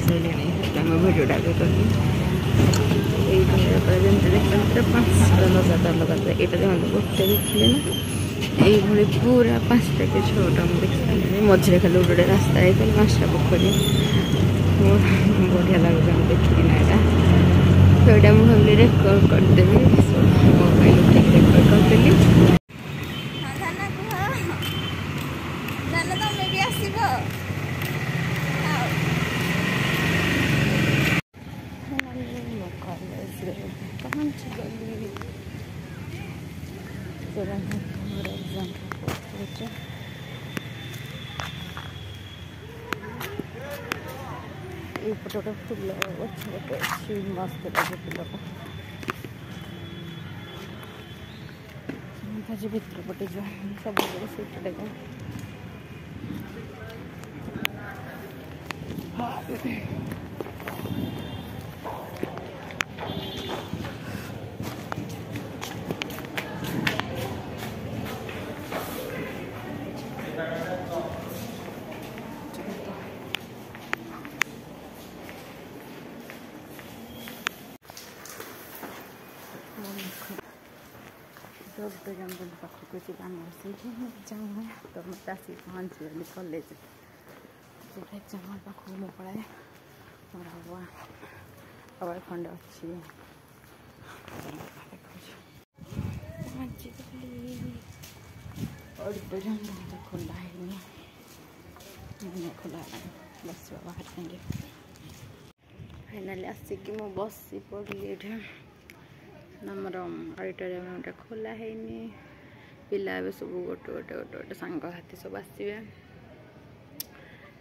सारे भिडियोटा भी कली जमी देखते 5टा लगातार लगातार यहाँ देखते गोटे देखिए ना ये पूरा 5टा कि 6टा मुझे देखी मझे खाली गोटे रास्ता है 5टा पोखरी बढ़िया लगुच देखिना यहाँ तो यहाँ मुझे भाविली रेकर्ड करदेवी मोबाइल उठे रेकर्ड करदेली ये फोटोटा फुल अच्छे मस्त लगे फुलटा भितर पटे जो सब सीटा जंगल पाखक जाऊँ तो मत आसी पहुँची गली कॉलेज जो जंगल पाखक मुझे पढ़ाए मोर हवा खंड अच्छी पहुँची गली और जंगल खोला है खोला बस बाहर जाएंगे फाइनाली आसिक मु बसी पड़ली ये नमर ऑडिटोरियम खोला है पिला सब गोटे गोटे गोटे गोटे सांग हाथी सब आसवे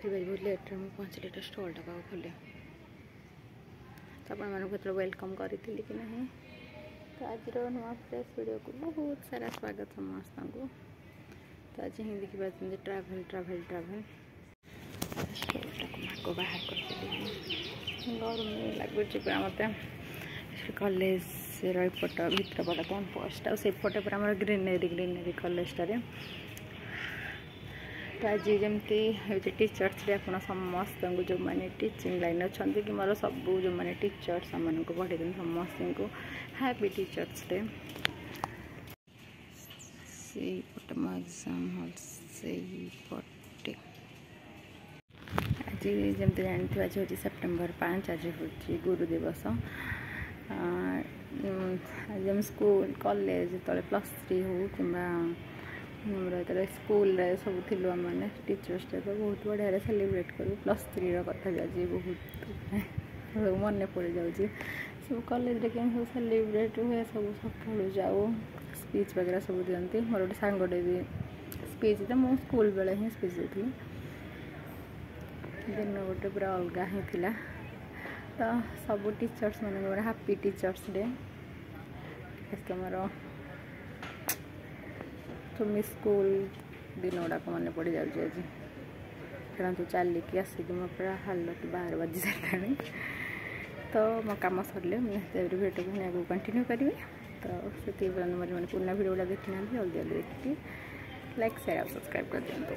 फिर बहुत लेट मुझे पहुँचली स्टॉलटा पाक खोले तो आपत वेलकम करी कि ना तो आज नुआ फ्रेश वीडियो को बहुत सारा स्वागत समस्त को तो आज हिंदी की बात ट्रैवल ट्रैवल ट्रैवल स्टॉलटा को बाहर कर गरम लगुच पूरा मत कॉलेज रईपट भितर पट कैंपस से पटे पूरा आम ग्रीनरी ग्रीनरी कॉलेजटारे तो आज जमती टीचर्स आप समस्त को जो मैंने टीचिंग लाइन अच्छा कि मोर सब जो मैंने टीचर्स आम को पढ़े समस्त को हैप्पी टीचर्स डे से पटे मो एग्जाम हॉल से पटे आज जमती जानते आज हूँ सेप्टेम्बर 5 आज हूँ गुरु दिवस आज हम स्कूल कॉलेज तो +3 हो कि स्कूल सब थी मैंने टीचर्स डे तो बहुत बढ़िया सेलिब्रेट करूँ +3 कथा भी आज बहुत मन पड़ जाऊँगी सब कॉलेज सब सेलिब्रेट हुए सब सकालू जाऊ स्पीच वगैरह सब दिखती मोर गोटे सांगटे भी स्पीच तो मुझे स्कूल बेले ही स्पीच दी दिन गोटे पूरा अलग ही थिला तो सब टीचर्स मैंने हैप्पी टीचर्स डे मोर तुम स्कूल दिन गुड़ाक मन पड़ जाऊँगी आज खेलतु चलिकी आसिक मो पूरा हालत 12 बजी सारे तो मो कम सरले मुझे भिडियो को आगे कंटिन्यू करी तो से मैंने पुराना भिडियो गुड़ा देखी ना जल्दी जल्दी देखिए लाइक शेयर और सब्सक्राइब कर दिखाँ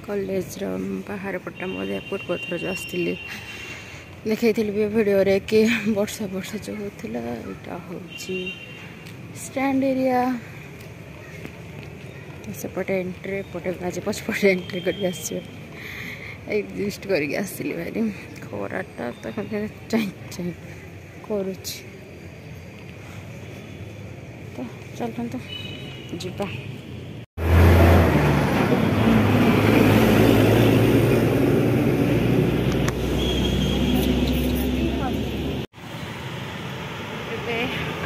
कॉलेज बाहर पटा मुझे पूर्व थर जो आसती देखी वीडियो रे कि वर्षा वर्षा जो होता यहाँ हूँ स्टैंड एरिया सेपटे एंट्री पटे आज पचपटे एंट्री कर एग्जिस्ट करके आसली भारी खराटा तो चाई चाई करुच तो चलते जीवा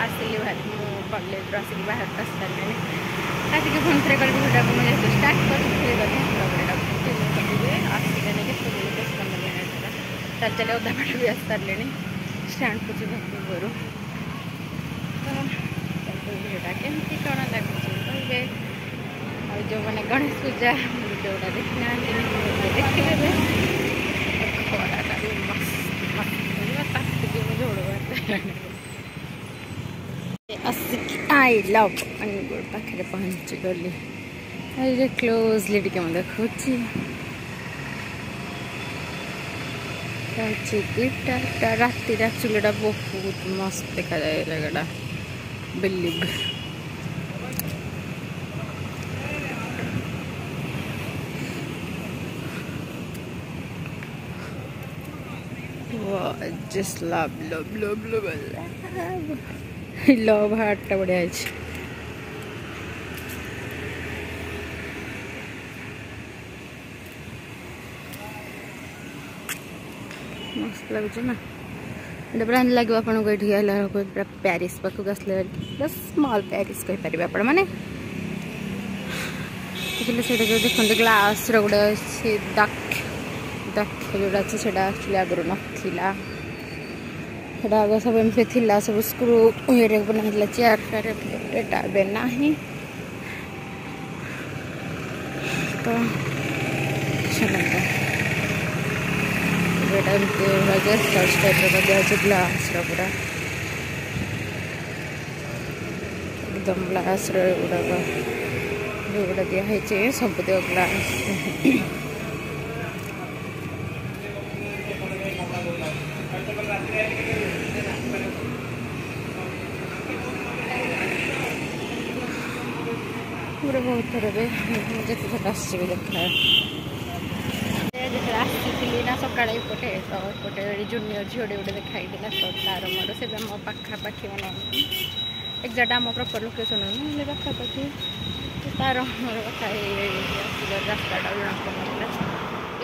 आसली भारी कॉलेज आसिक बाहर आस सारे आज फोन थे कर मुझे स्टार्ट कर आसिक चल चल अधा बाट भी आस सारे स्टैंड को जी पूर्व भिडटा केमती कौन लगुच कहे और जो मैंने गणेश पूजा भिडियोटा देखी ना देखिए खराटा भी मस्त आसिक आई लव अनुगुड़ पाखे पहुँची गली अरे क्लोजली टी देखा राति एक्चुअली बहुत मस्त देखा जाए जगह बिलीव just love हार्ट बढ़िया है मस्त लगुच ना ये पूरा लगे आपको ये प्यारिस पाक आसले स्मॉल प्यारिस कहीपर आप जो देखते ग्लास रोटे अच्छे दाख जोड़ा अच्छे से एक्चुअली आगुरी नाला आग सब एमती थी सब स्क्रू ये बना चेयर फेयर एटा ना तो गेस्ट टाइप दिखाई ग्लास पूरा एकदम ग्लास गुड़ा दिखाई सब ग्लास पूरा बहुत थर जिते थोड़ा आसी देखा आसी ना सका एपटे तो एपटे जूनियर झीटे गोटे देखाई तो तार मोर से मो पाखापाखि मैंने एक्जाक्ट आम प्रपर लोकेशन ना पाखापाखि तार मोर कथा रास्ता जना पड़ा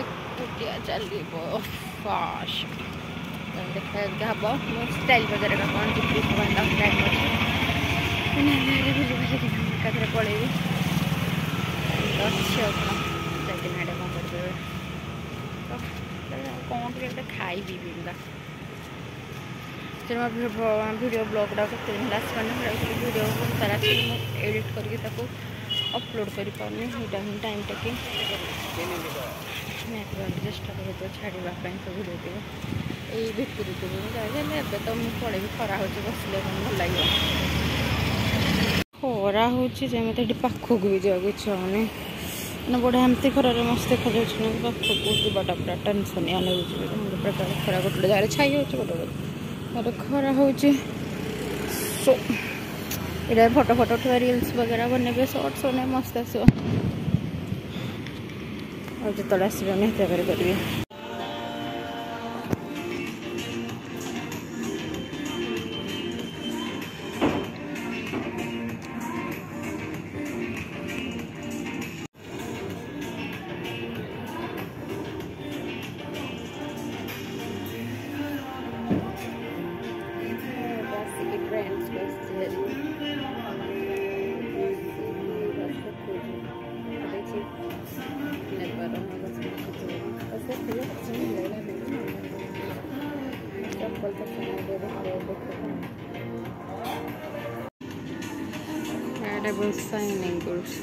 एकुटिया चलो फास्ट देखा हम मो स्टाइल बजार का कौन जी टाइम अच्छे एकाथरे पलैबी अच्छे जाए कौन कर कौन गोटे खाइबी वीडियो ब्लॉग गुड़ा केते दिन आसपार वीडियो बहुत सारा एडिट करके अपलोड कर पार्नी ही टाइम टेकिंग चेष्टा कर छाड़ापी तो वीडियो यही भितर जाए तो मुझे पलैबी खरा हो बसले भल लगे खरा होती पाखक भी जाओ इच्छा होनी बढ़िया एमती खरार मस्त देखा पाखक बड़ा पूरा टेनसन प्रकार खरा गोटे जगह छाई हो गोटे खरा हो फोटो फोटो उठा रिल्स वगैरह बने शॉर्ट्स बने मस्त आसो जो आसो निहत करी signing course.